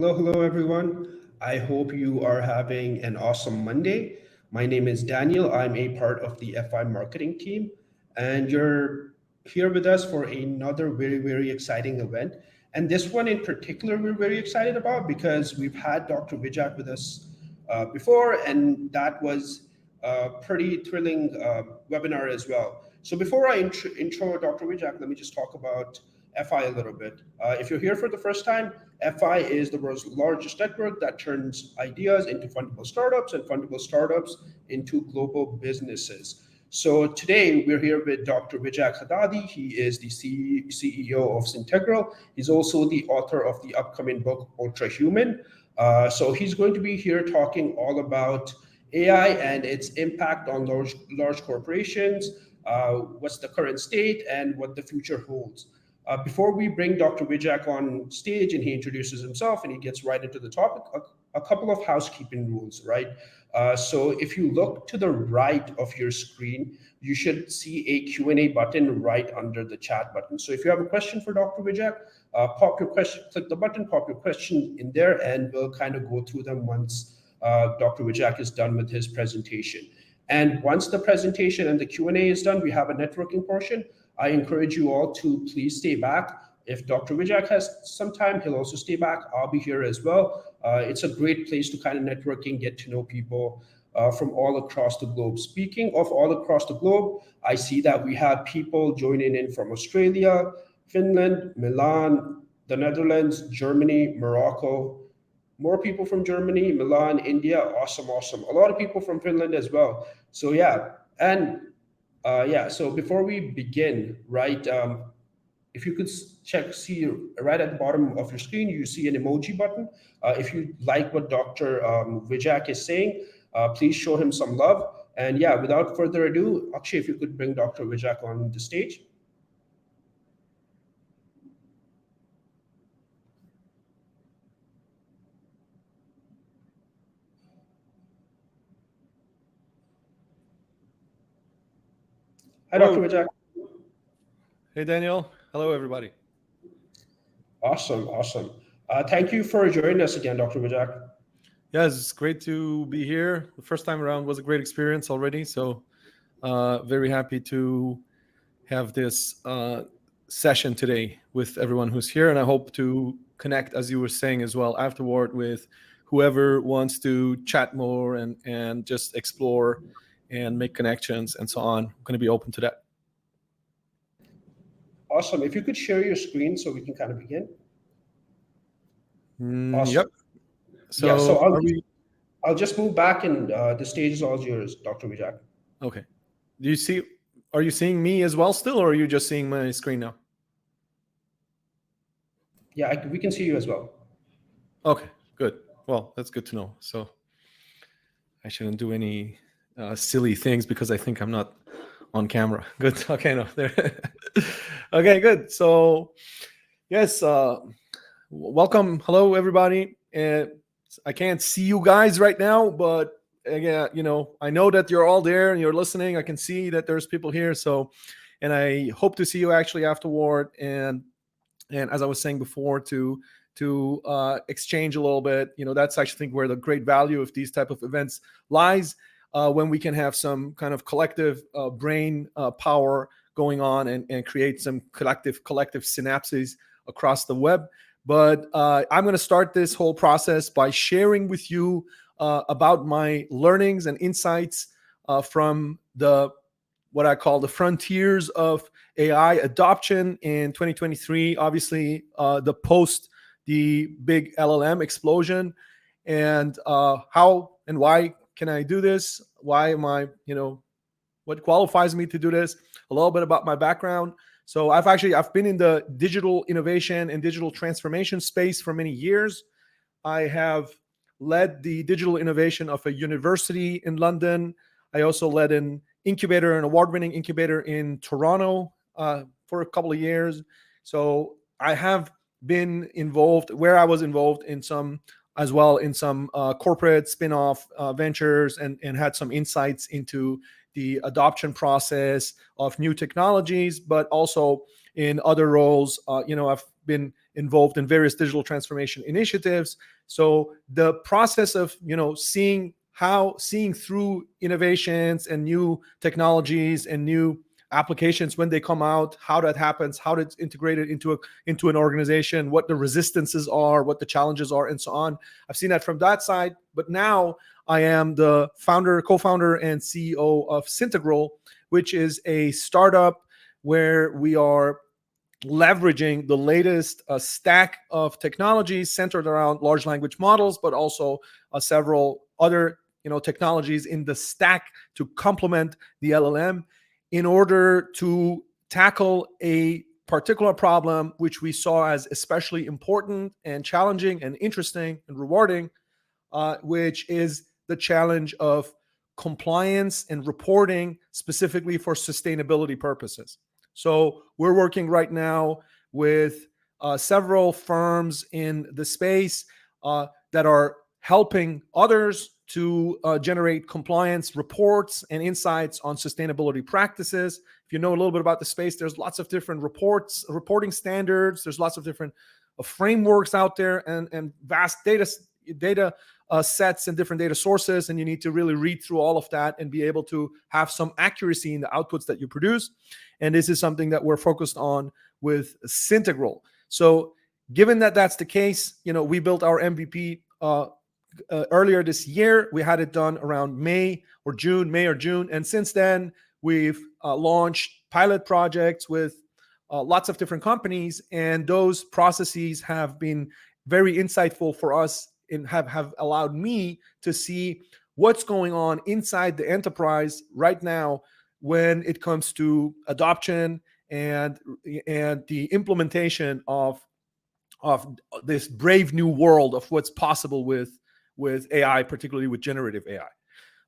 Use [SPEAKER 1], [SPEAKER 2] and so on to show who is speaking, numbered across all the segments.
[SPEAKER 1] Hello, everyone. I hope you are having an awesome Monday. My name is Daniel. I'm a part of the FI marketing team, and you're here with us for another very exciting event. And this one in particular, we're very excited about because we've had Dr. Vijak with us before, and that was a pretty thrilling webinar as well. So before I intro Dr. Vijak, let me just talk about FI a little bit. If you're here for the first time, FI is the world's largest network that turns ideas into fundable startups and fundable startups into global businesses. So today we're here with Dr. Vijak Haddadi. He is the CEO of Syntegral. He's also the author of the upcoming book Ultrahuman. So he's going to be here talking all about AI and its impact on large corporations, what's the current state, and what the future holds. Before we bring Dr. Vijak on stage and he introduces himself and he gets right into the topic, a couple of housekeeping rules, right? So if you look to the right of your screen, you should see a Q&A button right under the chat button. So if you have a question for Dr. Vijak, pop your question, click the button, pop your question in there, and we'll kind of go through them once Dr. Vijak is done with his presentation. And once the presentation and the Q&A is done, we have a networking portion. I encourage you all to please stay back. If Dr. Vijak has some time, he'll also stay back. I'll be here as well. It's a great place to kind of networking, get to know people from all across the globe. Speaking of all across the globe, I see that we have people joining in from Australia, Finland, Milan, the Netherlands, Germany, Morocco. More people from Germany, Milan, India. Awesome. A lot of people from Finland as well. So yeah, and so before we begin, right, if you could see right at the bottom of your screen, you see an emoji button. If you like what Dr. Vijak is saying, please show him some love. And yeah, without further ado, Akshay, if you could bring Dr. Vijak on the stage. Hi, Dr. Vijak.
[SPEAKER 2] Hey, Daniel. Hello, everybody.
[SPEAKER 1] Awesome. Thank you for joining us again, Dr. Vijak.
[SPEAKER 2] Yes, it's great to be here. The first time around was a great experience already. So very happy to have this session today with everyone who's here. And I hope to connect, as you were saying as well, afterward with whoever wants to chat more and just explore and make connections and so on. I'm going to be open to that.
[SPEAKER 1] Awesome. If you could share your screen so we can kind of begin. Awesome.
[SPEAKER 2] Yep.
[SPEAKER 1] So I'll just move back and the stage is all yours, Dr. Vijak.
[SPEAKER 2] Okay. Are you seeing me as well still, or are you just seeing my screen now?
[SPEAKER 1] Yeah, we can see you as well.
[SPEAKER 2] Okay, good. Well, that's good to know. So I shouldn't do any silly things because I think I'm not on camera. Good. Okay, no. There. Okay, good. So yes, welcome. Hello, everybody. I can't see you guys right now, but again, I know that you're all there and you're listening. I can see that there's people here. So, and I hope to see you actually afterward. And as I was saying before, to exchange a little bit. That's actually, I think, where the great value of these type of events lies. When we can have some kind of collective brain power going on and create some collective synapses across the web. But I'm going to start this whole process by sharing with you about my learnings and insights from what I call the frontiers of AI adoption in 2023. Obviously, the big LLM explosion, and how and why can I do this? Why am I, what qualifies me to do this? A little bit about my background. So I've been in the digital innovation and digital transformation space for many years. I have led the digital innovation of a university in London. I also led an award-winning incubator in Toronto for a couple of years. So I have been involved in some corporate spin-off ventures and had some insights into the adoption process of new technologies, but also in other roles. I've been involved in various digital transformation initiatives. So the process of seeing through innovations and new technologies and new applications when they come out, how that happens, how it's integrated into an organization, what the resistances are, what the challenges are, and so on. I've seen that from that side, but now I am the co-founder and CEO of Syntegral, which is a startup where we are leveraging the latest stack of technologies centered around large language models, but also several other technologies in the stack to complement the LLM in order to tackle a particular problem which we saw as especially important and challenging and interesting and rewarding, which is the challenge of compliance and reporting specifically for sustainability purposes. So we're working right now with several firms in the space that are helping others to generate compliance reports and insights on sustainability practices. If you know a little bit about the space, there's lots of different reporting standards. There's lots of different frameworks out there and vast data sets and different data sources, and you need to really read through all of that and be able to have some accuracy in the outputs that you produce. And this is something that we're focused on with Syntegral. So given that that's the case, we built our MVP earlier this year. We had it done around May or June, and since then we've launched pilot projects with lots of different companies, and those processes have been very insightful for us and have allowed me to see what's going on inside the enterprise right now when it comes to adoption and the implementation of this brave new world of what's possible with AI, particularly with generative AI.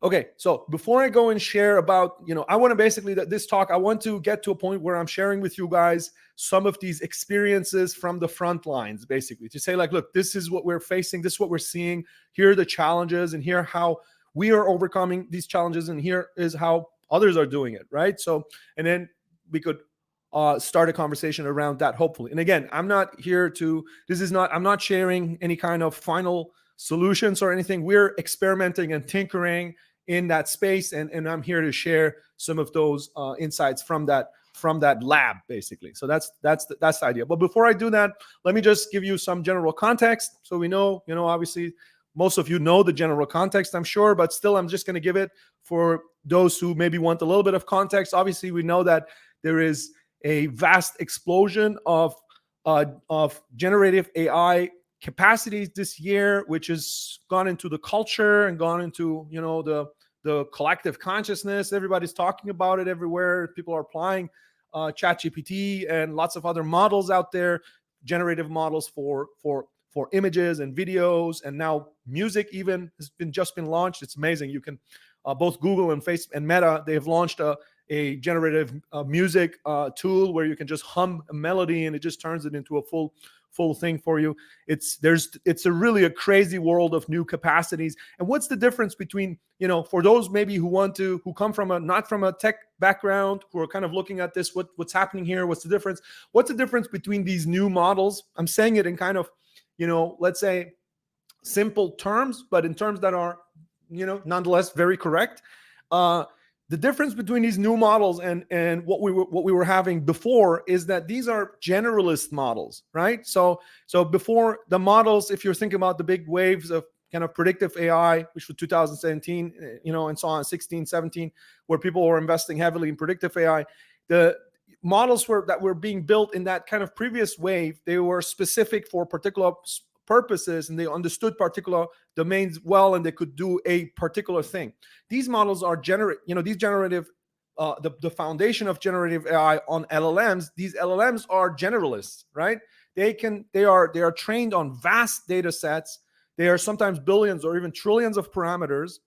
[SPEAKER 2] Okay, so before I go and share about, I want to basically, this talk, I want to get to a point where I'm sharing with you guys some of these experiences from the front lines, basically, to say like, look, this is what we're facing, this is what we're seeing, here are the challenges, and here how we are overcoming these challenges, and here is how others are doing it, right? So, and then we could start a conversation around that, hopefully. And again, I'm not sharing any kind of final solutions or anything. We're experimenting and tinkering in that space, and I'm here to share some of those insights from that lab, basically. So that's the idea. But before I do that, let me just give you some general context, so we know, obviously most of you know the general context, I'm sure, but still I'm just going to give it for those who maybe want a little bit of context. Obviously, we know that there is a vast explosion of generative AI capacities this year, which has gone into the culture and gone into the collective consciousness. Everybody's talking about it everywhere. People are applying ChatGPT and lots of other models out there, generative models for images and videos, and now music even has just been launched. It's amazing. You can both Google and Facebook and Meta, they have launched a generative music tool where you can just hum a melody and it just turns it into a full thing for you. It's a really a crazy world of new capacities. And what's the difference between, for those maybe who come from not from a tech background, who are kind of looking at this, what's happening here, what's the difference? What's the difference between these new models? I'm saying it in kind of, let's say simple terms, but in terms that are, nonetheless very correct. The difference between these new models and what we were having before is that these are generalist models, right? So before the models, if you're thinking about the big waves of kind of predictive AI, which was 2017, and so on, 16, 17, where people were investing heavily in predictive AI, the models that were being built in that kind of previous wave, they were specific for particular purposes, and they understood particular domains well, and they could do a particular thing. These models are the foundation of generative AI on LLMs. These LLMs are generalists, right? They are trained on vast data sets. They are sometimes billions or even trillions of parameters,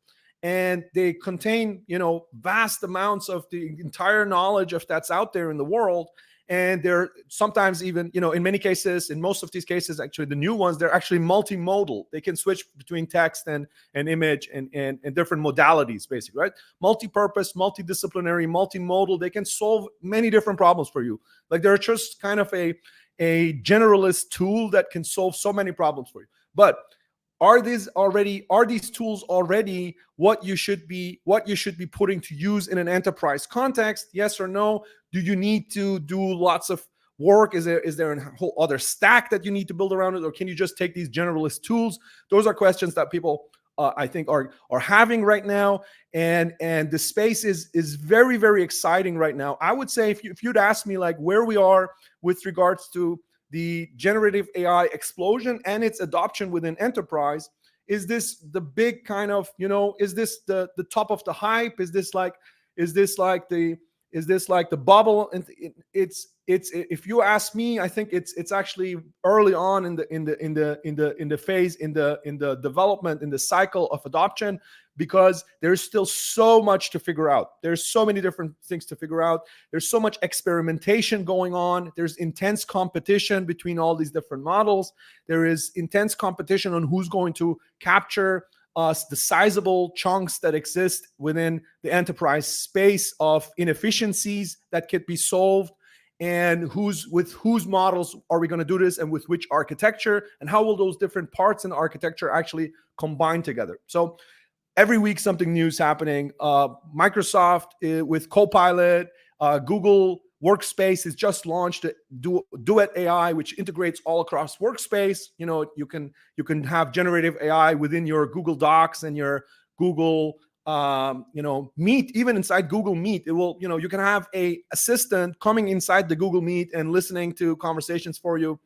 [SPEAKER 2] and they contain, vast amounts of the entire knowledge that's out there in the world. And they're sometimes even, in many cases, in most of these cases, actually, the new ones, they're actually multimodal. They can switch between text and image and different modalities, basically, right? Multi-purpose, multidisciplinary, multimodal. They can solve many different problems for you. Like they're just kind of a a generalist tool that can solve so many problems for you. But are these tools already what you should be putting to use in an enterprise context? Yes or no? Do you need to do lots of work? Is there a whole other stack that you need to build around it, or can you just take these generalist tools? Those are questions that people I think are having right now, and the space is very, very exciting right now. I would say if you'd ask me like where we are with regards to the generative AI explosion and its adoption within enterprise, is this the big kind of, is this the top of the hype? Is this like the bubble? And it's if you ask me, I think it's actually early on in the phase, in the development, in the cycle of adoption, because there's still so much to figure out. There's so many different things to figure out. There's so much experimentation going on. There's intense competition between all these different models. There is intense competition on who's going to capture the sizable chunks that exist within the enterprise space of inefficiencies that could be solved, and with whose models are we going to do this, and with which architecture, and how will those different parts in the architecture actually combine together. So every week something new is happening. Microsoft with Copilot, Google Workspace has just launched Duet AI, which integrates all across Workspace. You can have generative AI within your Google Docs and your Google Meet. Even inside Google Meet, it will, you can have a assistant coming inside the Google Meet and listening to conversations for you.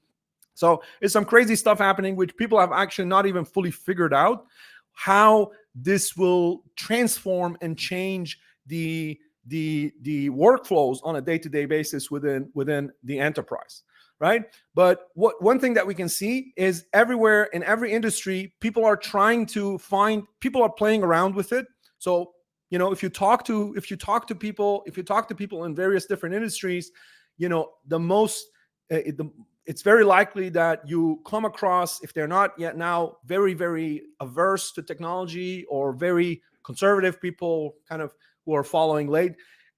[SPEAKER 2] So there's some crazy stuff happening, which people have actually not even fully figured out how this will transform and change the workflows on a day-to-day basis within the enterprise, right? But one thing that we can see is everywhere in every industry, people are playing around with it. So if you talk to people in various different industries, it's very likely that you come across, if they're not yet now very, very averse to technology, or very conservative people kind of who are following late,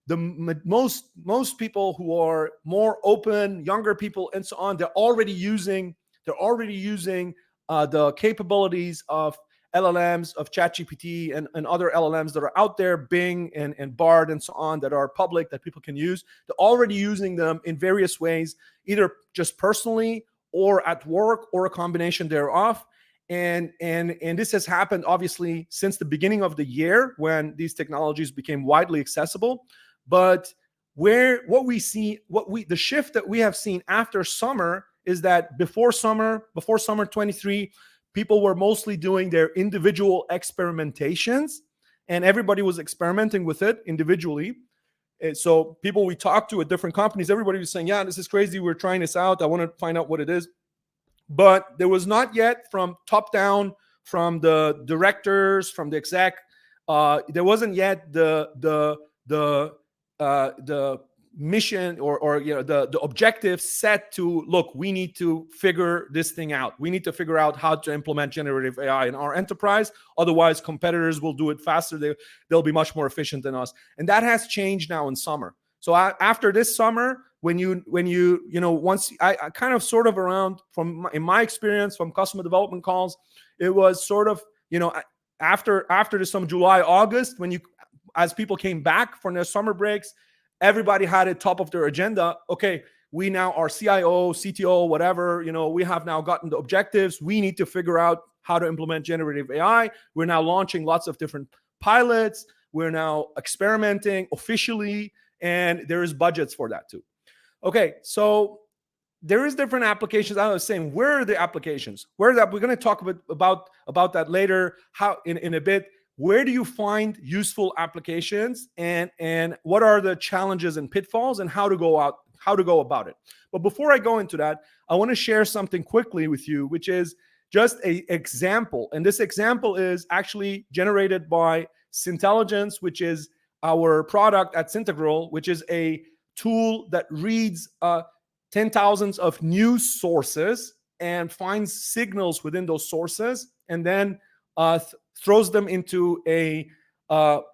[SPEAKER 2] the most people who are more open, younger people and so on, they're already using the capabilities of LLMs, of ChatGPT and other LLMs that are out there, Bing and Bard and so on, that are public, that people can use. They're already using them in various ways, either just personally or at work, or a combination thereof. And this has happened obviously since the beginning of the year, when these technologies became widely accessible. But the shift that we have seen after summer is that before summer 23, people were mostly doing their individual experimentations, and everybody was experimenting with it individually. And so people we talked to at different companies, everybody was saying, yeah, this is crazy. We're trying this out. I want to find out what it is. But there was not yet, from top down, from the directors, from the exec, there wasn't yet the mission or the objective set to, look, we need to figure this thing out. We need to figure out how to implement generative AI in our enterprise. Otherwise, competitors will do it faster. They'll be much more efficient than us. And that has changed now in summer. So after this summer, once I kind of sort of around, in my experience from customer development calls, it was sort of, after the summer, July, August, as people came back from their summer breaks, everybody had it top of their agenda. Okay, we now are CIO, CTO, whatever, we have now gotten the objectives. We need to figure out how to implement generative AI. We're now launching lots of different pilots. We're now experimenting officially, and there is budgets for that too. Okay, so there is different applications. I was saying, where are the applications? We're going to talk about that later, how in a bit. Where do you find useful applications, and what are the challenges and pitfalls, and how to go about it? But before I go into that, I want to share something quickly with you, which is just an example. And this example is actually generated by Syntelligence, which is our product at Syntegral, which is a tool that reads 10,000s of news sources and finds signals within those sources, and then throws them into a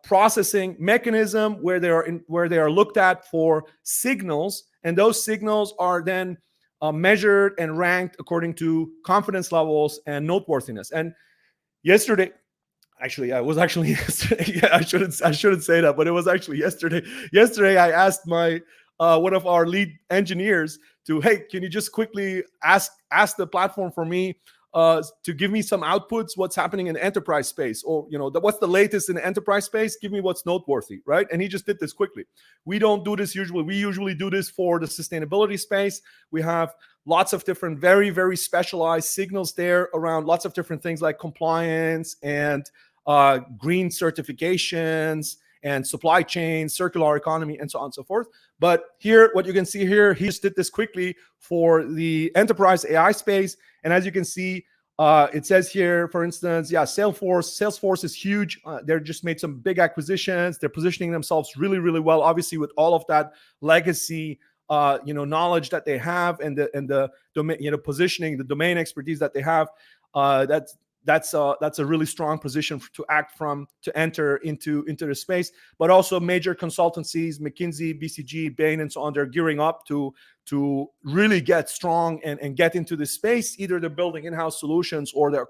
[SPEAKER 2] processing mechanism where they are looked at for signals, and those signals are then measured and ranked according to confidence levels and noteworthiness. And yesterday, actually, it was actually yesterday. Yeah, I shouldn't say that, but it was actually yesterday. Yesterday, I asked my one of our lead engineers to, hey, can you just quickly ask the platform for me to give me some outputs, what's happening in the enterprise space, or what's the latest in the enterprise space? Give me what's noteworthy, right? And he just did this quickly. We don't do this usually. We usually do this for the sustainability space. We have lots of different, very, very specialized signals there around lots of different things like compliance and green certifications and supply chain, circular economy, and so on and so forth. But here, what you can see here, he just did this quickly for the enterprise AI space. And as you can see, it says here, for instance, Salesforce is huge. They're just made some big acquisitions. They're positioning themselves really, really well, obviously, with all of that legacy knowledge that they have and the domain, positioning, the domain expertise that they have. That's a really strong position to act from, to enter into the space. But also major consultancies, McKinsey, BCG, Bain, and so on, they're gearing up to really get strong and get into this space. Either they're building in-house solutions or they're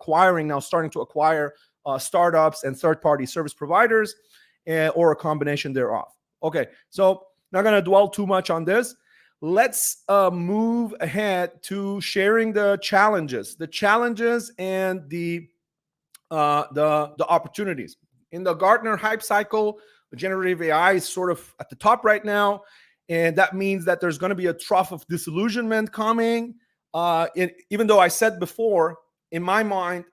[SPEAKER 2] starting to acquire startups and third-party service providers, or a combination thereof. Okay, so not going to dwell too much on this. Let's move ahead to sharing the challenges and the opportunities. In the Gartner hype cycle, generative AI is sort of at the top right now, and that means that there's going to be a trough of disillusionment coming. Even though I said before, in my mind,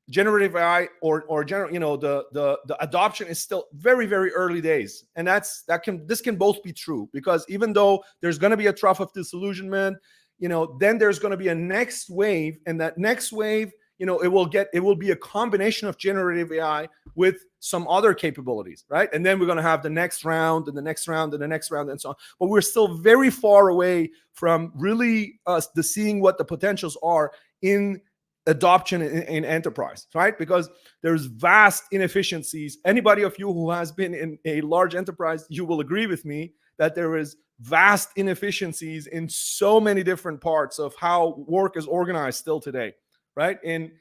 [SPEAKER 2] generative AI or general, the adoption is still very, very early days, and this can both be true, because even though there's going to be a trough of disillusionment, then there's going to be a next wave, and that next wave, it will be a combination of generative AI with some other capabilities, right? And then we're going to have the next round and the next round and the next round and so on. But we're still very far away from really seeing what the potentials are in adoption in enterprise, right? Because there's vast inefficiencies. Anybody of you who has been in a large enterprise, you will agree with me that there is vast inefficiencies in so many different parts of how work is organized still today, right? In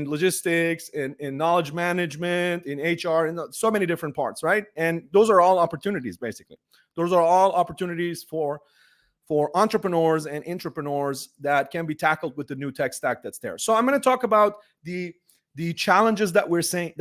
[SPEAKER 2] logistics, in knowledge management, in HR, in so many different parts, right? And those are all opportunities, basically. Those are all opportunities for entrepreneurs and intrapreneurs that can be tackled with the new tech stack that's there. So I'm going to talk about the challenges that we're seeing,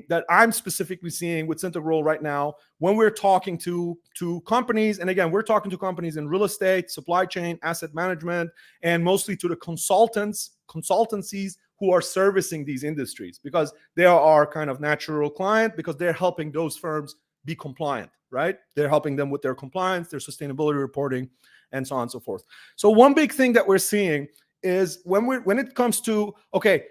[SPEAKER 2] that I'm specifically seeing with Syntegral right now when we're talking to companies. And again, we're talking to companies in real estate, supply chain, asset management, and mostly to the consultancies who are servicing these industries, because they are our kind of natural client, because they're helping those firms be compliant, right? They're helping them with their compliance, their sustainability reporting, and so on and so forth. So one big thing that we're seeing is when it comes to, okay,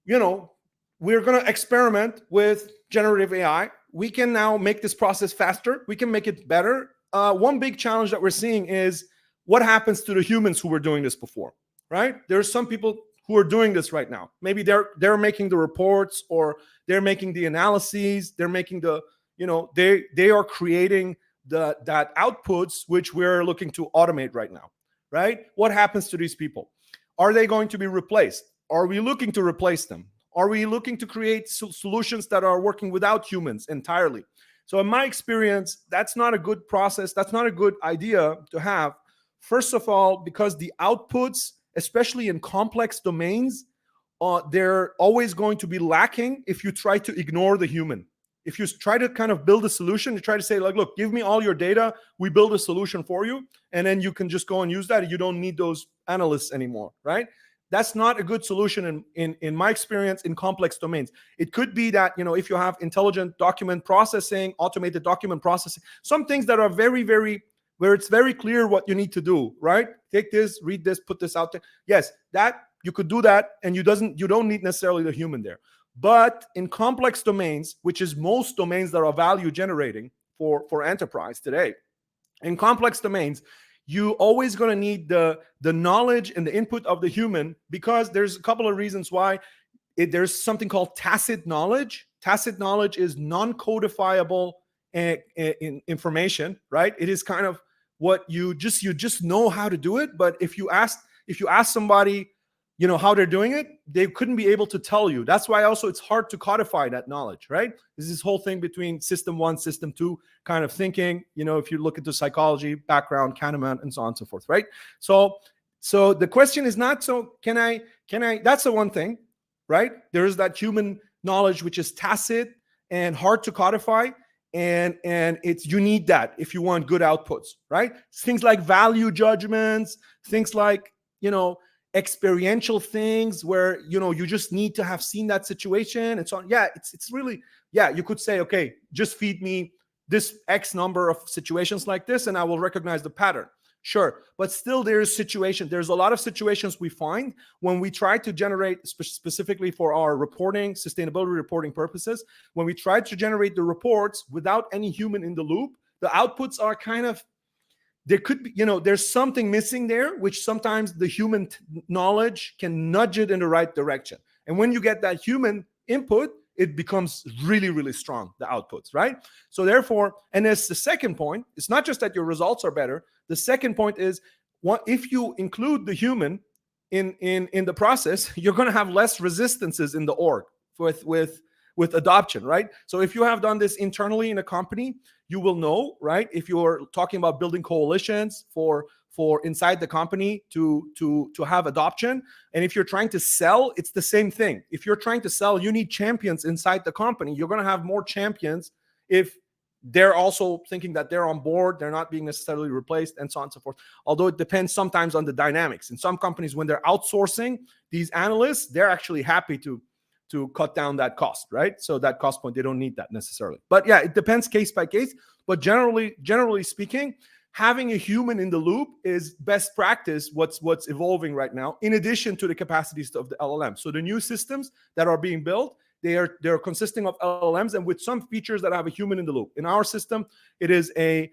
[SPEAKER 2] we're going to experiment with generative AI. We can now make this process faster. We can make it better. One big challenge that we're seeing is what happens to the humans who were doing this before, right? There's some people who are doing this right now. Maybe they're making the reports, or they're making the analyses. They're making they are creating that outputs which we're looking to automate right now, right? What happens to these people? Are they going to be replaced? Are we looking to replace them? Are we looking to create solutions that are working without humans entirely? So in my experience, that's not a good process. That's not a good idea to have. First of all, because the outputs, especially in complex domains, they're always going to be lacking if you try to ignore the human. If you try to kind of build a solution, you try to say, like, look, give me all your data, we build a solution for you, and then you can just go and use that. You don't need those analysts anymore, right? That's not a good solution in my experience in complex domains. It could be that, if you have intelligent document processing, automated document processing, some things that are very, very, where it's very clear what you need to do, right? Take this, read this, put this out there. Yes, that you could do that, and you don't need necessarily the human there. But in complex domains, which is most domains that are value generating for enterprise today, in complex domains, you always going to need the knowledge and the input of the human, because there's a couple of reasons why. There's something called tacit knowledge. Tacit knowledge is non-codifiable information, right? It is kind of what you just know how to do it. But if you ask somebody, how they're doing it, they couldn't be able to tell you. That's why also it's hard to codify that knowledge, right? There's this whole thing between system 1, system 2 kind of thinking, if you look into psychology, background, Kahneman, and so on and so forth, right? So the question is not, so can I, that's the one thing, right? There is that human knowledge, which is tacit and hard to codify. And it's, you need that if you want good outputs, right? Things like value judgments, things like, experiential things where, you just need to have seen that situation and so on. Yeah, it's really, yeah, you could say, okay, just feed me this X number of situations like this and I will recognize the pattern. Sure, but still there's a lot of situations we find when we try to generate, specifically for our reporting, sustainability reporting purposes, when we try to generate the reports without any human in the loop, the outputs are kind of, there could be, there's something missing there, which sometimes the human knowledge can nudge it in the right direction. And when you get that human input, it becomes really, really strong, the outputs, right? So therefore, and as the second point, it's not just that your results are better. The second point is, if you include the human in the process, you're going to have less resistances in the org with adoption, right? So if you have done this internally in a company, you will know, right? If you're talking about building coalitions for inside the company to have adoption, and if you're trying to sell, it's the same thing. If you're trying to sell, you need champions inside the company. You're going to have more champions if they're also thinking that they're on board, they're not being necessarily replaced, and so on and so forth. Although it depends sometimes on the dynamics. In some companies, when they're outsourcing these analysts, they're actually happy to cut down that cost, right? So that cost point, they don't need that necessarily. But yeah, it depends case by case. But generally speaking, having a human in the loop is best practice, what's evolving right now, in addition to the capacities of the LLM. So the new systems that are being built, they're consisting of LLMs and with some features that have a human in the loop. In our system, it is a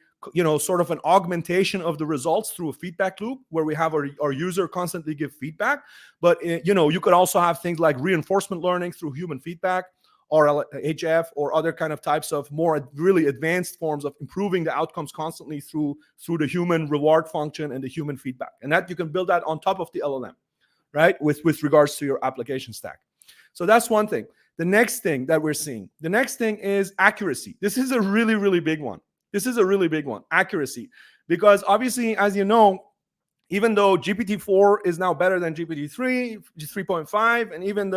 [SPEAKER 2] sort of an augmentation of the results through a feedback loop where we have our user constantly give feedback. But you could also have things like reinforcement learning through human feedback, or HF, or other kind of types of more really advanced forms of improving the outcomes constantly through the human reward function and the human feedback. And that you can build that on top of the LLM, right? With regards to your application stack. So that's one thing. The next thing that we're seeing, the next thing is accuracy. This is a really, really big one. Accuracy. Because obviously, as you know, even though GPT-4 is now better than GPT-3, 3.5, and even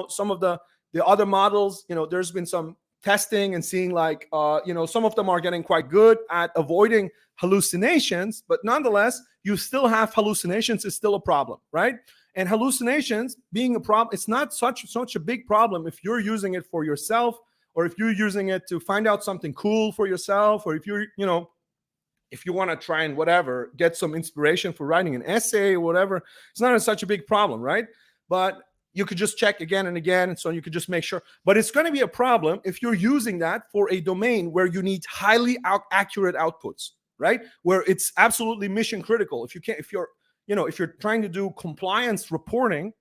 [SPEAKER 2] some of the other models, there's been some testing and seeing like, some of them are getting quite good at avoiding hallucinations, but nonetheless, you still have hallucinations is still a problem, right? And hallucinations being a problem, it's not such a big problem if you're using it for yourself, or if you're using it to find out something cool for yourself, or if if you want to try and whatever, get some inspiration for writing an essay or whatever, it's not such a big problem, right? But you could just check again and again, and so you could just make sure. But it's going to be a problem if you're using that for a domain where you need highly accurate outputs, right? Where it's absolutely mission critical. If you're trying to do compliance reporting,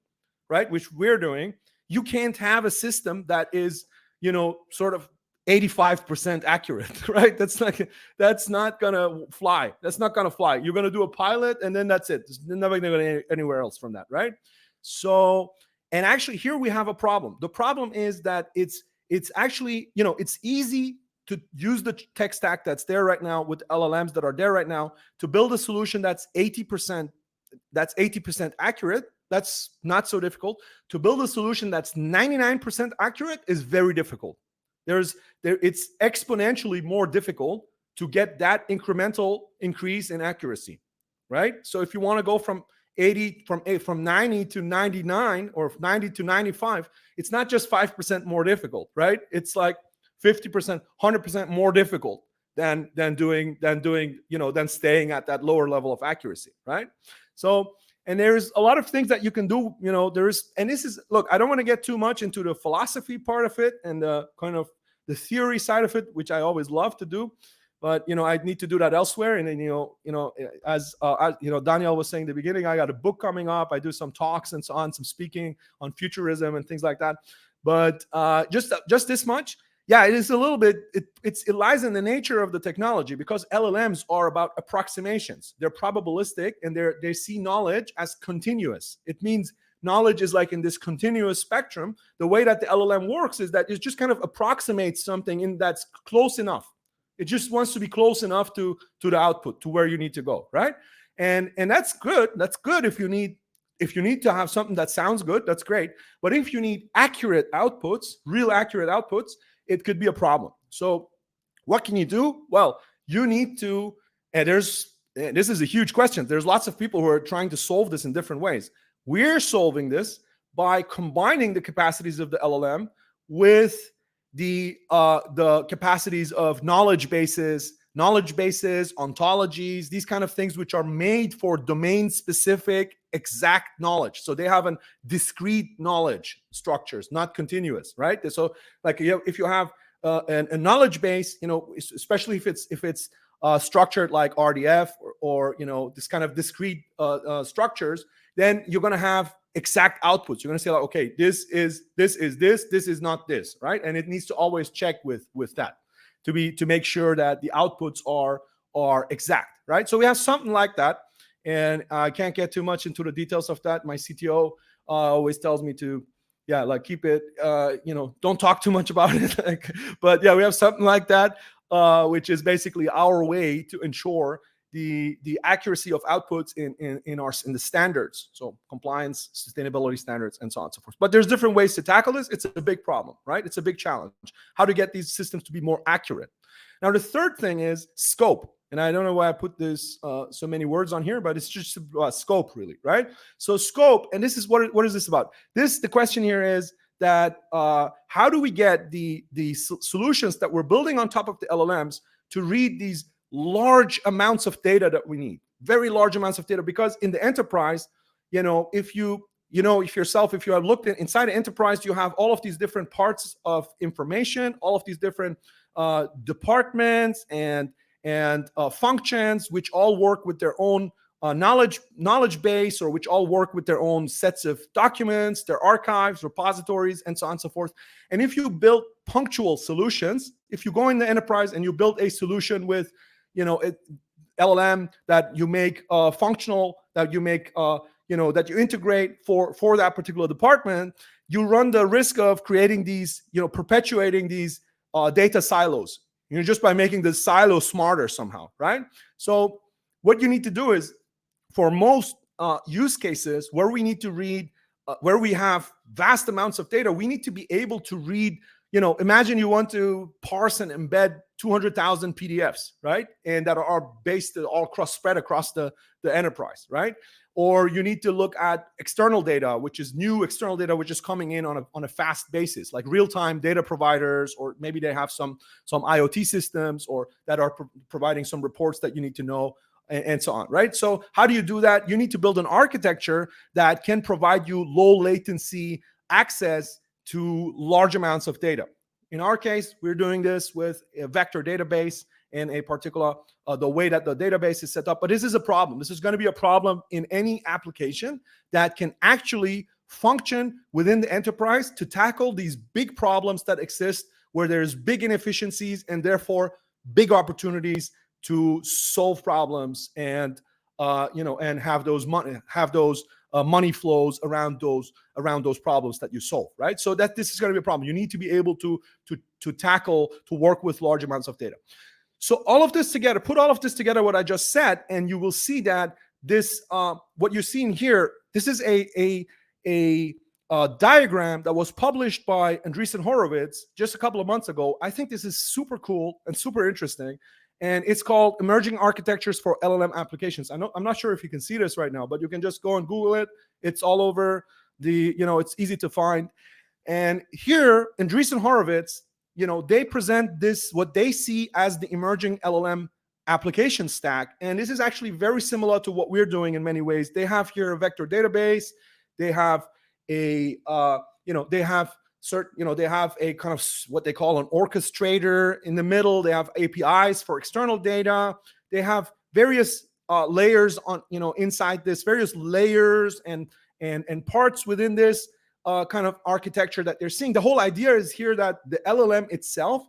[SPEAKER 2] right, which we're doing, you can't have a system that is, sort of 85% accurate, right? That's not gonna fly. You're gonna do a pilot, and then that's it. There's never gonna go anywhere else from that, right? So, and actually, here we have a problem. The problem is that it's actually, it's easy to use the tech stack that's there right now with LLMs that are there right now to build a solution that's 80% accurate. That's not so difficult. To build a solution that's 99% accurate is very difficult. It's exponentially more difficult to get that incremental increase in accuracy, right? So if you want to go from 90 to 99 or 90 to 95, it's not just 5% more difficult, right? It's like 50%, 100% more difficult than staying at that lower level of accuracy, right? So, and there's a lot of things that you can do, look, I don't want to get too much into the philosophy part of it and the kind of the theory side of it, which I always love to do, but, I need to do that elsewhere. And then, as Daniel was saying in the beginning, I got a book coming up. I do some talks and so on, some speaking on futurism and things like that. But just this much, yeah, it is a little bit, it lies in the nature of the technology, because LLMs are about approximations. They're probabilistic, and they see knowledge as continuous. It means knowledge is like in this continuous spectrum. The way that the LLM works is that it just kind of approximates something in that's close enough. It just wants to be close enough to the output, to where you need to go, right? And that's good. That's good if you need to have something that sounds good, that's great. But if you need accurate outputs, real accurate outputs, it could be a problem. So what can you do? Well, you need to, and this is a huge question. There's lots of people who are trying to solve this in different ways. We're solving this by combining the capacities of the LLM with the capacities of knowledge bases, ontologies, these kind of things, which are made for domain-specific exact knowledge. So they have a discrete knowledge structures, not continuous, right? So like if you have a knowledge base, especially if it's structured like RDF or this kind of discrete structures, then you're going to have exact outputs. You're going to say like, okay, this is not this, right? And it needs to always check with that to make sure that the outputs are exact, right? So we have something like that, and I can't get too much into the details of that. My CTO always tells me to, keep it, don't talk too much about it. But yeah, we have something like that, which is basically our way to ensure the accuracy of outputs in the standards, so compliance, sustainability standards, and so on and so forth. But there's different ways to tackle this. It's a big problem, right? It's a big challenge. How to get these systems to be more accurate. Now, the third thing is scope. And I don't know why I put this so many words on here, but it's just scope, really, right? So scope, and this is what is this about? The question here is that how do we get the solutions that we're building on top of the LLMs to read these large amounts of data that we need, very large amounts of data? Because in the enterprise, if you have looked inside the enterprise, you have all of these different parts of information, all of these different departments and functions, which all work with their own knowledge base, or which all work with their own sets of documents, their archives, repositories, and so on and so forth. And if you build punctual solutions, if you go in the enterprise and you build a solution with LLM that you make functional, that you make that you integrate for that particular department, you run the risk of creating these, perpetuating these data silos, just by making the silo smarter somehow, right? So what you need to do is, for most use cases where we need to read, where we have vast amounts of data, we need to be able to read. Imagine you want to parse and embed 200,000 PDFs, right? And that are based all spread across the enterprise, right? Or you need to look at external data, which is new external data, which is coming in on a fast basis, like real-time data providers, or maybe they have some IoT systems, or that are providing some reports that you need to know, and so on, right? So how do you do that? You need to build an architecture that can provide you low latency access to large amounts of data. In our case, we're doing this with a vector database and a particular, the way that the database is set up. But this is a problem. This is going to be a problem in any application that can actually function within the enterprise to tackle these big problems that exist, where there's big inefficiencies and therefore big opportunities to solve problems and and have those money flows around those problems that you solve, right? So that this is going to be a problem. You need to be able to work with large amounts of data. So all of this together, put all of this together, what I just said, and you will see that this what you're seeing here, this is a diagram that was published by Andreessen Horowitz just a couple of months ago. I think this is super cool and super interesting. And it's called Emerging Architectures for LLM Applications. I'm not sure if you can see this right now, but you can just go and Google it. It's all over it's easy to find. And here, Andreessen Horowitz, they present this, what they see as the emerging LLM application stack. And this is actually very similar to what we're doing in many ways. They have here a vector database. They have they have a kind of what they call an orchestrator in the middle. They have APIs for external data. They have various layers on, inside this, various layers and parts within this
[SPEAKER 3] kind of architecture that they're seeing. The whole idea is here that the LLM itself,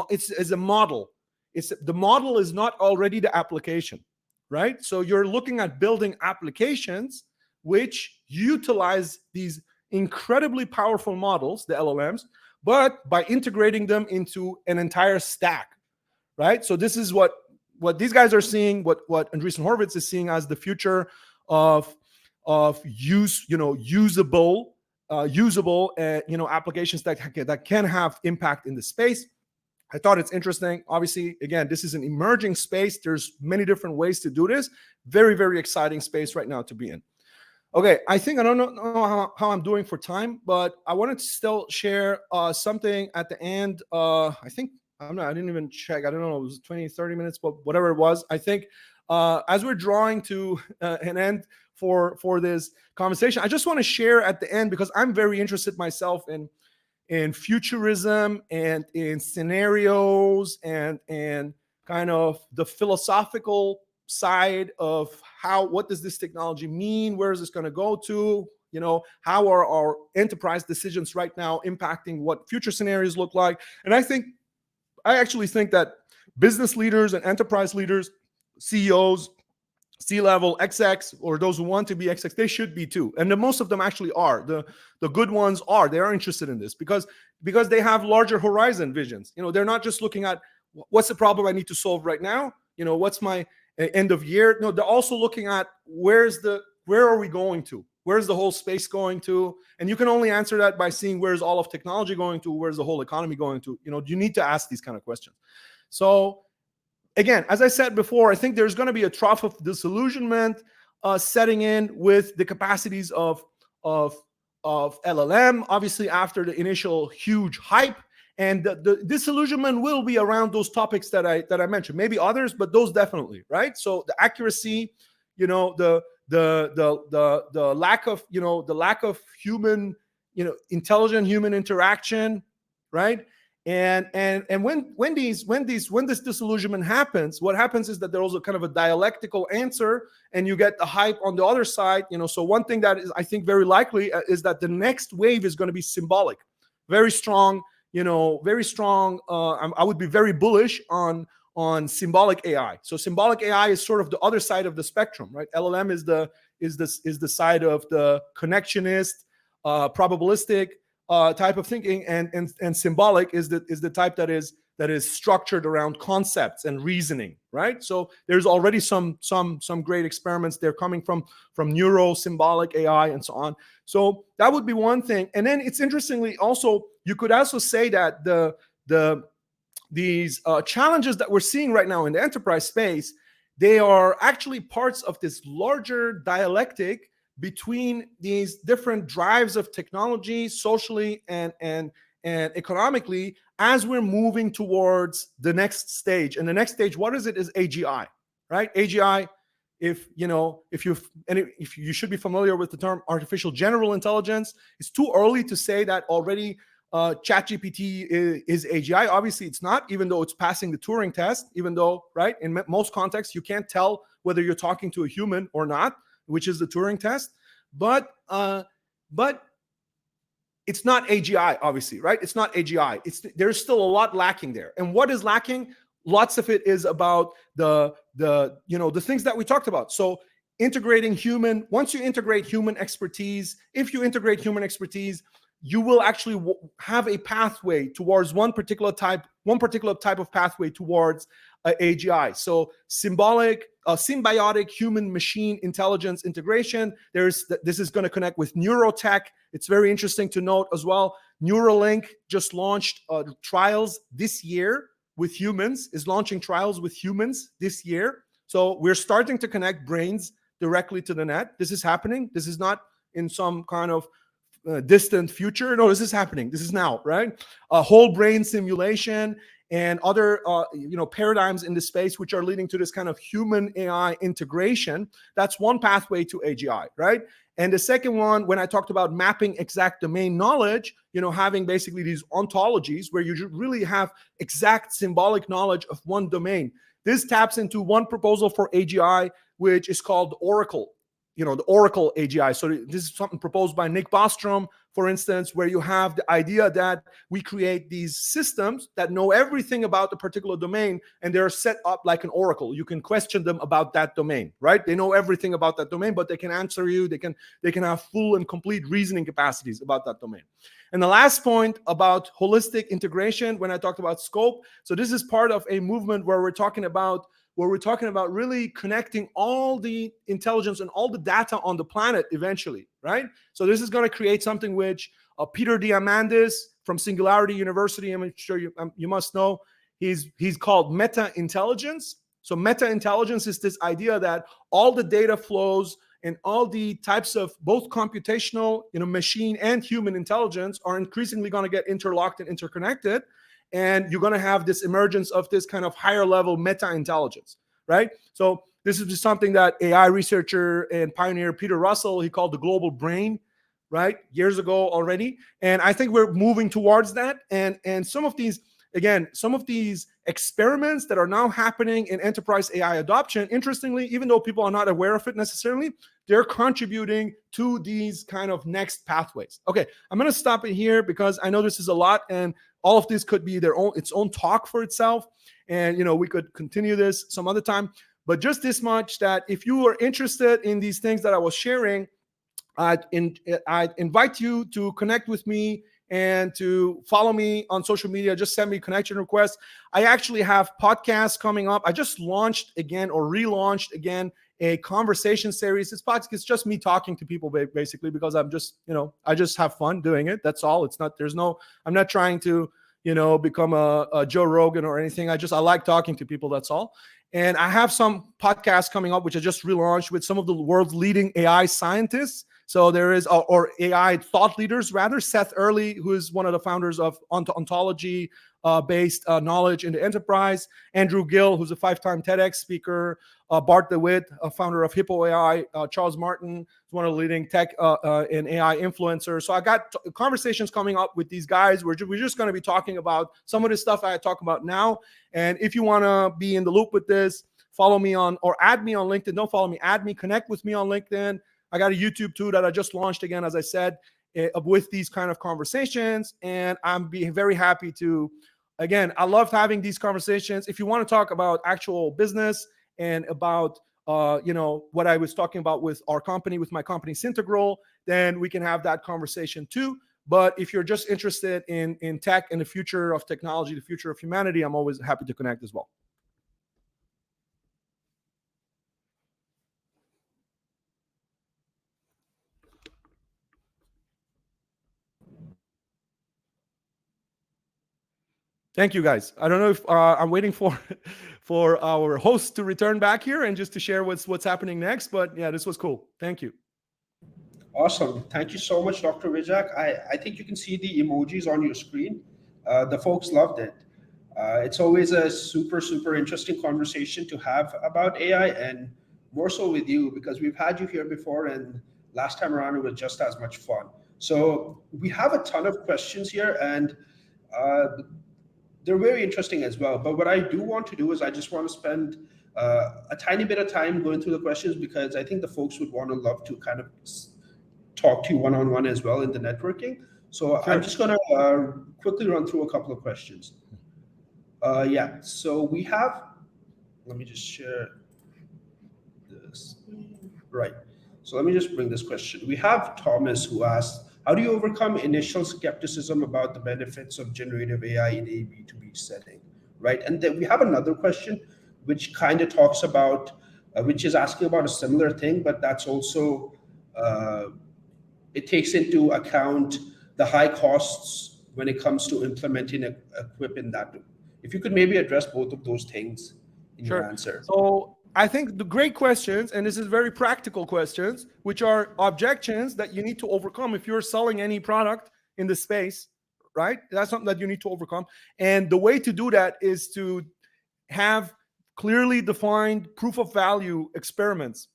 [SPEAKER 3] it's a model. The model is not already the application, right? So you're looking at building applications which utilize these incredibly powerful models, the LLMs, but by integrating them into an entire stack, right? So this is what these guys are seeing, what Andreessen Horowitz is seeing as the future of usable applications that can have impact in the space. I thought it's interesting. Obviously, again, this is an emerging space. There's many different ways to do this. Very, very exciting space right now to be in. Okay, I think I don't know how I'm doing for time, but I wanted to still share something at the end. I think I didn't even check. I don't know. It was 20, 30 minutes, but whatever it was. I think as we're drawing to an end for this conversation, I just want to share at the end, because I'm very interested myself in futurism and in scenarios and kind of the philosophical side of what does this technology mean? Where is this going to go to? How are our enterprise decisions right now impacting what future scenarios look like? And I actually think that business leaders and enterprise leaders, CEOs, C-level, XX, or those who want to be XX, they should be too. And most of them actually are. The good ones are. They are interested in this because they have larger horizon visions. They're not just looking at what's the problem I need to solve right now. What's my end of year? No, they're also looking at where are we going to? Where's the whole space going to? And you can only answer that by seeing where's all of technology going to, where's the whole economy going to. You need to ask these kind of questions. So again, as I said before, I think there's going to be a trough of disillusionment setting in with the capacities of LLM, obviously after the initial huge hype. And the disillusionment will be around those topics that I mentioned. Maybe others, but those definitely, right? So the accuracy, the lack of human, intelligent human interaction, right? And when this disillusionment happens, what happens is that there's also kind of a dialectical answer, and you get the hype on the other side. So one thing that is, I think, very likely is that the next wave is going to be symbolic, very strong. Very strong. I would be very bullish on symbolic AI. So symbolic AI is sort of the other side of the spectrum, right? LLM is the side of the connectionist, probabilistic type of thinking, and symbolic is the type that is structured around concepts and reasoning, right? So there's already some great experiments. They're coming from neuro-symbolic AI and so on. So that would be one thing. And then it's interestingly also, you could also say that these challenges that we're seeing right now in the enterprise space, they are actually parts of this larger dialectic between these different drives of technology, socially and economically, as we're moving towards the next stage. And the next stage, what is it? Is AGI, right? AGI, if you should be familiar with the term artificial general intelligence, it's too early to say that already ChatGPT is AGI. Obviously, it's not, even though it's passing the Turing test, even though, right, in most contexts, you can't tell whether you're talking to a human or not, which is the Turing test. But it's not AGI, obviously, right? It's not AGI. There's still a lot lacking there. And what is lacking? Lots of it is about the things that we talked about. So once you integrate human expertise, if you integrate human expertise, you will actually have a pathway towards one particular type of pathway towards AGI. So symbiotic human-machine intelligence integration. This is going to connect with neurotech. It's very interesting to note as well. Neuralink just launched trials this year with humans, is launching trials with humans this year. So we're starting to connect brains directly to the net. This is happening. This is not in some kind of distant future. No, this is happening. This is now, right? Whole brain simulation and other paradigms in the space which are leading to this kind of human AI integration. That's one pathway to AGI, right? And the second one, when I talked about mapping exact domain knowledge, having basically these ontologies where you really have exact symbolic knowledge of one domain. This taps into one proposal for AGI, which is called Oracle. The Oracle AGI. So this is something proposed by Nick Bostrom for instance, where you have the idea that we create these systems that know everything about the particular domain, and they're set up like an oracle. You can question them about that domain, right? They know everything about that domain, but they can answer you. They can have full and complete reasoning capacities about that domain. And the last point about holistic integration, when I talked about scope, so this is part of a movement where we're talking about really connecting all the intelligence and all the data on the planet eventually, right? So this is going to create something which Peter Diamandis from Singularity University, I'm sure you must know, he's called meta-intelligence. So meta-intelligence is this idea that all the data flows and all the types of both computational, machine and human intelligence are increasingly going to get interlocked and interconnected. And you're going to have this emergence of this kind of higher level meta-intelligence, right? So this is just something that AI researcher and pioneer Peter Russell, he called the global brain, right? Years ago already. And I think we're moving towards that. And some of these experiments that are now happening in enterprise AI adoption, interestingly, even though people are not aware of it necessarily, they're contributing to these kind of next pathways. Okay, I'm going to stop it here because I know this is a lot, and all of this could be its own talk for itself. And, we could continue this some other time. But just this much, that if you are interested in these things that I was sharing, I'd invite you to connect with me and to follow me on social media. Just send me connection requests. I actually have podcasts coming up. I just launched again or relaunched again a conversation series. This podcast is just me talking to people basically, because I'm just, I just have fun doing it. That's all. I'm not trying to, become a Joe Rogan or anything. I like talking to people. That's all. And I have some podcasts coming up, which I just relaunched with some of the world's leading AI scientists. So there is, or AI thought leaders rather, Seth Early, who is one of the founders of ontology-based knowledge in the enterprise, Andrew Gill, who's a 5-time TEDx speaker, Bart DeWitt, a founder of Hippo AI, Charles Martin, who's one of the leading tech and AI influencers. So I got conversations coming up with these guys. We're just going to be talking about some of the stuff I talk about now. And if you want to be in the loop with this, follow me on, or add me on LinkedIn. Don't follow me, add me, connect with me on LinkedIn. I got a YouTube too that I just launched again, as I said, with these kind of conversations. And I'm very happy to, again, I love having these conversations. If you want to talk about actual business and about, what I was talking about with my company Syntegral, then we can have that conversation too. But if you're just interested in tech and the future of technology, the future of humanity, I'm always happy to connect as well. Thank you, guys. I don't know if I'm waiting for our host to return back here and just to share what's happening next. But yeah, this was cool. Thank you.
[SPEAKER 1] Awesome. Thank you so much, Dr. Vijak. I think you can see the emojis on your screen. The folks loved it. It's always a super, super interesting conversation to have about AI, and more so with you because we've had you here before, and last time around it was just as much fun. So we have a ton of questions here, and they're very interesting as well. But what I do want to do is I just want to spend a tiny bit of time going through the questions, because I think the folks would want to love to kind of talk to you one-on-one as well in the networking. So sure. I'm just going to quickly run through a couple of questions. Yeah, so we have, let me just share this. Right. So let me just bring this question. We have Thomas who asked, how do you overcome initial skepticism about the benefits of generative AI in a B2B setting, right? And then we have another question, which kind of talks about, which is asking about a similar thing, but that's also, it takes into account the high costs when it comes to implementing equipment that. If you could maybe address both of those things in your answer.
[SPEAKER 3] So I think the great questions, and this is very practical questions, which are objections that you need to overcome if you're selling any product in the space, right? That's something that you need to overcome. And the way to do that is to have clearly defined proof of value experiments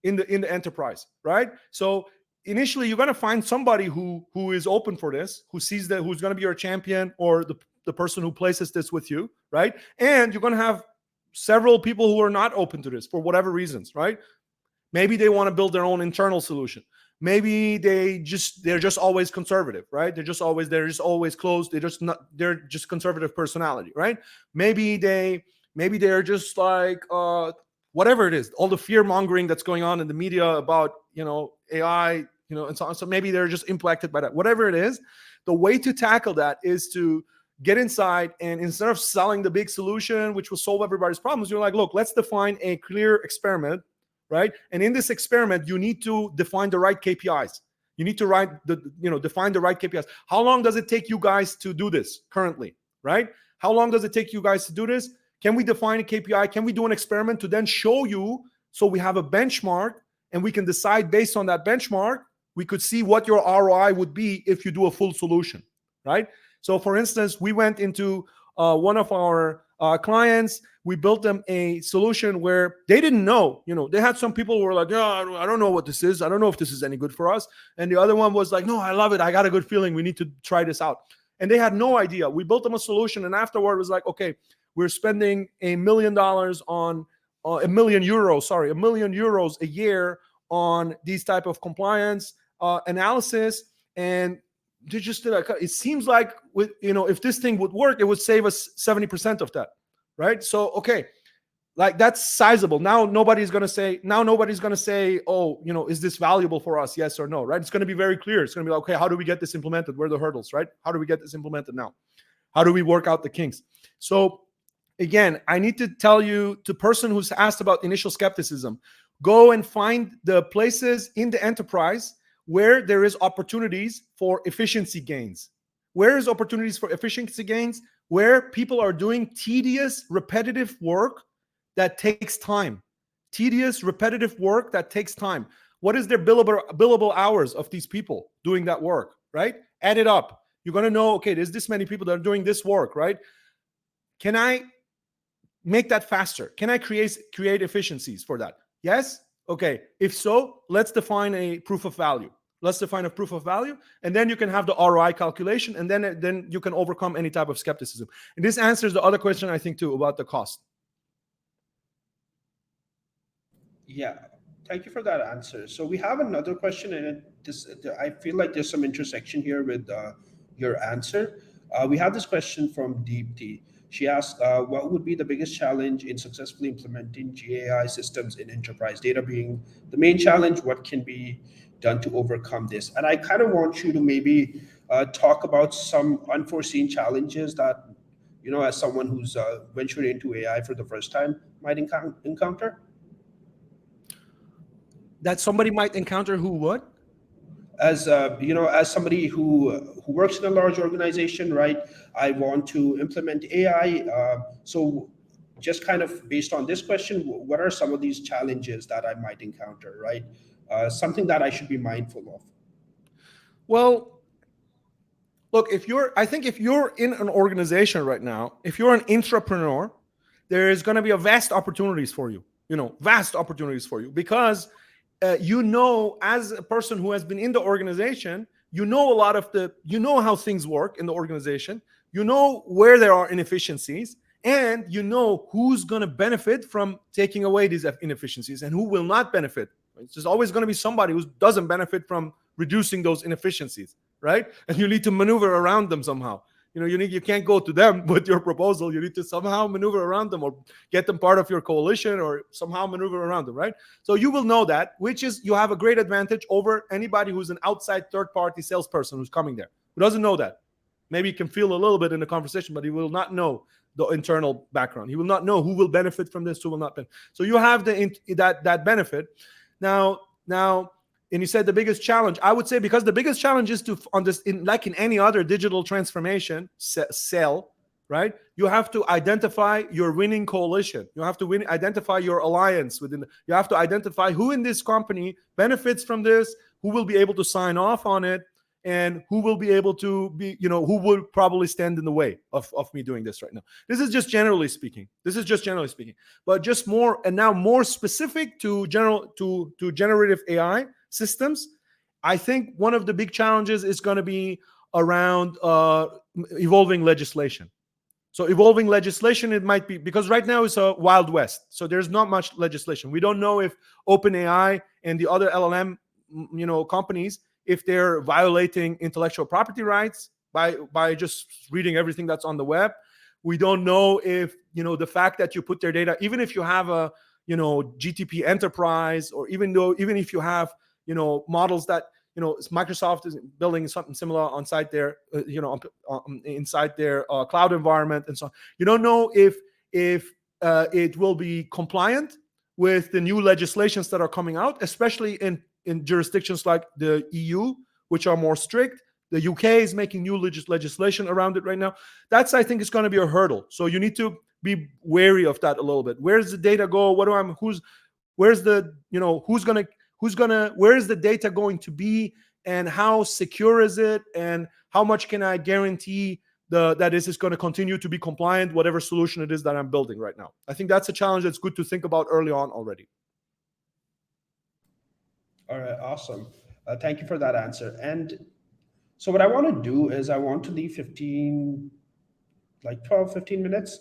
[SPEAKER 3] in the enterprise, right? So initially you're going to find somebody who is open for this, who's going to be your champion, or the person who places this with you, right? And you're going to have several people who are not open to this for whatever reasons, right? Maybe they want to build their own internal solution. Maybe they're just always conservative, right? They're just always closed. They're just conservative personality, right? Maybe they're just like whatever it is, all the fear mongering that's going on in the media about AI, and so on. So maybe they're just impacted by that. Whatever it is, the way to tackle that is to get inside, and instead of selling the big solution which will solve everybody's problems, you're like, look, let's define a clear experiment, right? And in this experiment, you need to define the right KPIs. You need to define the right KPIs. How long does it take you guys to do this currently, right? How long does it take you guys to do this? Can we define a KPI? Can we do an experiment to then show you, so we have a benchmark and we can decide based on that benchmark, we could see what your ROI would be if you do a full solution, right? So for instance, we went into one of our clients. We built them a solution where they didn't know, they had some people who were like, yeah, I don't know what this is. I don't know if this is any good for us. And the other one was like, no, I love it. I got a good feeling. We need to try this out. And they had no idea. We built them a solution. And afterward it was like, okay, we're spending $1 million on €1 million a year on these type of compliance analysis. And they just did it seems like if this thing would work, it would save us 70% of that, right? So okay, like that's sizable. Now nobody's gonna say, oh, is this valuable for us, yes or no, right? It's gonna be very clear. It's gonna be like, okay, how do we get this implemented? Where are the hurdles, right? How do we get this implemented now? How do we work out the kinks? So again, I need to tell you, to person who's asked about initial skepticism, go and find the places in the enterprise where there is opportunities for efficiency gains. Where is opportunities for efficiency gains? Where people are doing tedious, repetitive work that takes time. Tedious, repetitive work that takes time. What is their billable hours of these people doing that work, right? Add it up. You're going to know, okay, there's this many people that are doing this work, right? Can I make that faster? Can I create efficiencies for that? Yes? Okay. If so, let's define a proof of value. Let's define a proof of value, and then you can have the ROI calculation, and then you can overcome any type of skepticism. And this answers the other question, I think, too, about the cost.
[SPEAKER 1] Yeah, thank you for that answer. So we have another question, and I feel like there's some intersection here with your answer. We have this question from Deepti. She asked, what would be the biggest challenge in successfully implementing GAI systems in enterprise? Data being the main challenge, what can be done to overcome this? And I kind of want you to maybe talk about some unforeseen challenges that, as someone who's ventured into AI for the first time might encounter.
[SPEAKER 3] That somebody might encounter who would?
[SPEAKER 1] As as somebody who works in a large organization, right? I want to implement AI. So just kind of based on this question, what are some of these challenges that I might encounter, right? Something that I should be mindful of.
[SPEAKER 3] Well, look, I think if you're in an organization right now, if you're an entrepreneur, there is going to be vast opportunities for you, because as a person who has been in the organization, a lot of how things work in the organization, where there are inefficiencies, and who's going to benefit from taking away these inefficiencies and who will not benefit. There's always going to be somebody who doesn't benefit from reducing those inefficiencies, right? And you need to maneuver around them somehow. You can't go to them with your proposal. You need to somehow maneuver around them, or get them part of your coalition, or somehow maneuver around them, right? So you will know that, which is, you have a great advantage over anybody who's an outside third-party salesperson who's coming there, who doesn't know that. Maybe you can feel a little bit in the conversation, but he will not know the internal background. He will not know who will benefit from this, who will not benefit. So you have that benefit. Now, and you said the biggest challenge, I would say, because the biggest challenge is to, like in any other digital transformation sell, right? You have to identify your winning coalition. You have to identify your alliance you have to identify who in this company benefits from this, who will be able to sign off on it, and who will be able to be, who will probably stand in the way of me doing this right now. This is just generally speaking. But just more specific to generative AI systems, I think one of the big challenges is going to be around evolving legislation. So evolving legislation, it might be, because right now it's a Wild West. So there's not much legislation. We don't know if OpenAI and the other LLM companies if they're violating intellectual property rights by just reading everything that's on the web. We don't know if the fact that you put their data, even if you have a GTP enterprise, or even if you have models that Microsoft is building something similar on site there, inside their cloud environment and so on. You don't know if it will be compliant with the new legislations that are coming out, especially in jurisdictions like the EU, which are more strict. The UK is making new legislation around it right now. That's, I think, is going to be a hurdle. So you need to be wary of that a little bit. Where does the data go? Where's the data going to be, and how secure is it, and how much can I guarantee that this is going to continue to be compliant, whatever solution it is that I'm building right now? I think that's a challenge that's good to think about early on already.
[SPEAKER 1] All right, awesome. Thank you for that answer. And so what I want to do is I want to leave 12, 15 minutes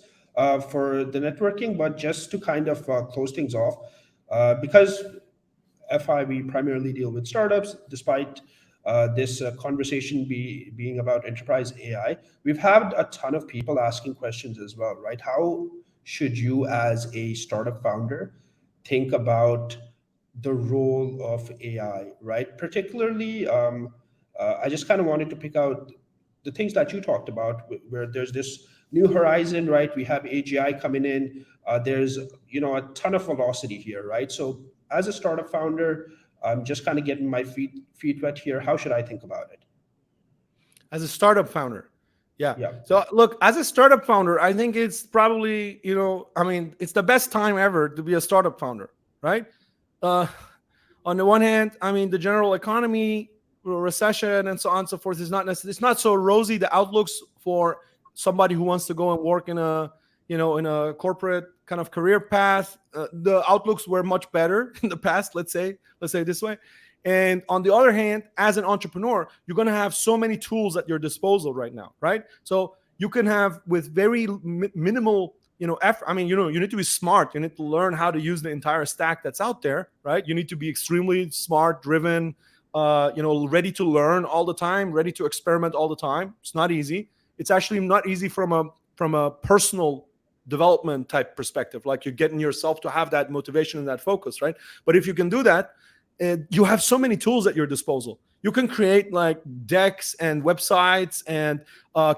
[SPEAKER 1] for the networking, but just to kind of close things off, because FI, we primarily deal with startups, despite this conversation being about enterprise AI. We've had a ton of people asking questions as well, right? How should you, as a startup founder, think about the role of AI, right? Particularly, I just kind of wanted to pick out the things that you talked about, where there's this new horizon, right? We have AGI coming in. There's a ton of velocity here, right? So as a startup founder, I'm just kind of getting my feet wet here. How should I think about it?
[SPEAKER 3] As a startup founder, yeah.
[SPEAKER 1] Yeah.
[SPEAKER 3] So look, as a startup founder, I think it's probably it's the best time ever to be a startup founder, right? On the one hand, the general economy, recession, and so on and so forth is it's not so rosy. The outlooks for somebody who wants to go and work in a corporate kind of career path, the outlooks were much better in the past. Let's say it this way. And on the other hand, as an entrepreneur, you're going to have so many tools at your disposal right now, right? So you can have, with very minimal effort. You need to be smart. You need to learn how to use the entire stack that's out there, right? You need to be extremely smart, driven, ready to learn all the time, ready to experiment all the time. It's not easy. It's actually not easy from a personal development type perspective. Like, you're getting yourself to have that motivation and that focus, right? But if you can do that, you have so many tools at your disposal. You can create like decks and websites and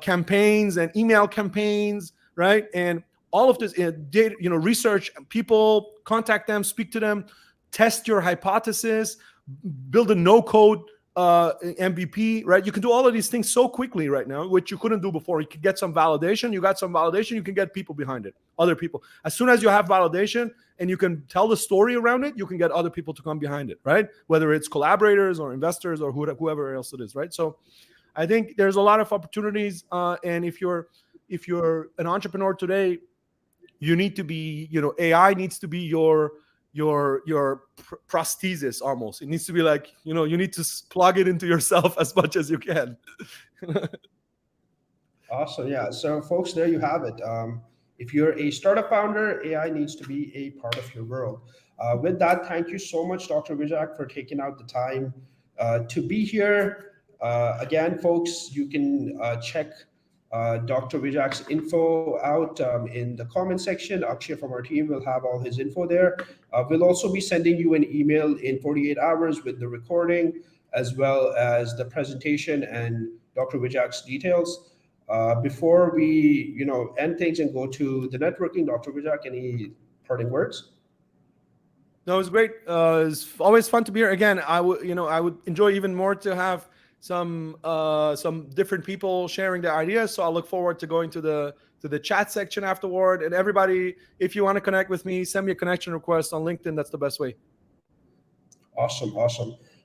[SPEAKER 3] campaigns and email campaigns, right? And all of this data, research people, contact them, speak to them, test your hypothesis, build a no-code MVP, right? You can do all of these things so quickly right now, which you couldn't do before. You could get some validation. You got some validation, you can get people behind it, other people. As soon as you have validation and you can tell the story around it, you can get other people to come behind it, right? Whether it's collaborators or investors or whoever else it is, right? So I think there's a lot of opportunities. And if you're an entrepreneur today, you need to be, AI needs to be your prosthesis almost. It needs to be like, you need to plug it into yourself as much as you can.
[SPEAKER 1] Awesome. Yeah. So folks, there you have it. If you're a startup founder, AI needs to be a part of your world. With that, thank you so much, Dr. Vijak, for taking out the time to be here. Again, folks, you can check Dr. Vijak's info out in the comment section. Akshay from our team will have all his info there. We'll also be sending you an email in 48 hours with the recording, as well as the presentation and Dr. Vijak's details. Before we, end things and go to the networking, Dr. Vijak, any parting words?
[SPEAKER 3] No, it was great. It's always fun to be here. Again, I would enjoy even more to have some different people sharing their ideas. So I look forward to going to the chat section afterward. And everybody, if you want to connect with me, send me a connection request on LinkedIn. That's the best way.
[SPEAKER 1] Awesome.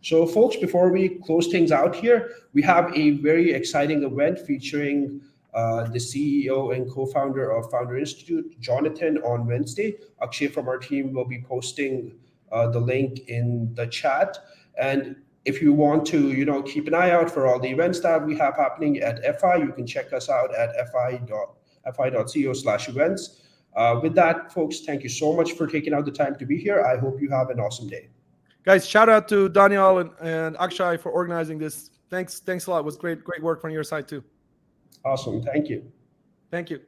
[SPEAKER 1] So folks, before we close things out here, we have a very exciting event featuring the CEO and co-founder of Founder Institute, Jonathan, on Wednesday. Akshay from our team will be posting the link in the chat. And if you want to, keep an eye out for all the events that we have happening at FI, you can check us out at fi.co/events. With that, folks, thank you so much for taking out the time to be here. I hope you have an awesome day.
[SPEAKER 3] Guys, shout out to Daniel and Akshay for organizing this. Thanks a lot. It was great work from your side too.
[SPEAKER 1] Awesome. Thank you.
[SPEAKER 3] Thank you.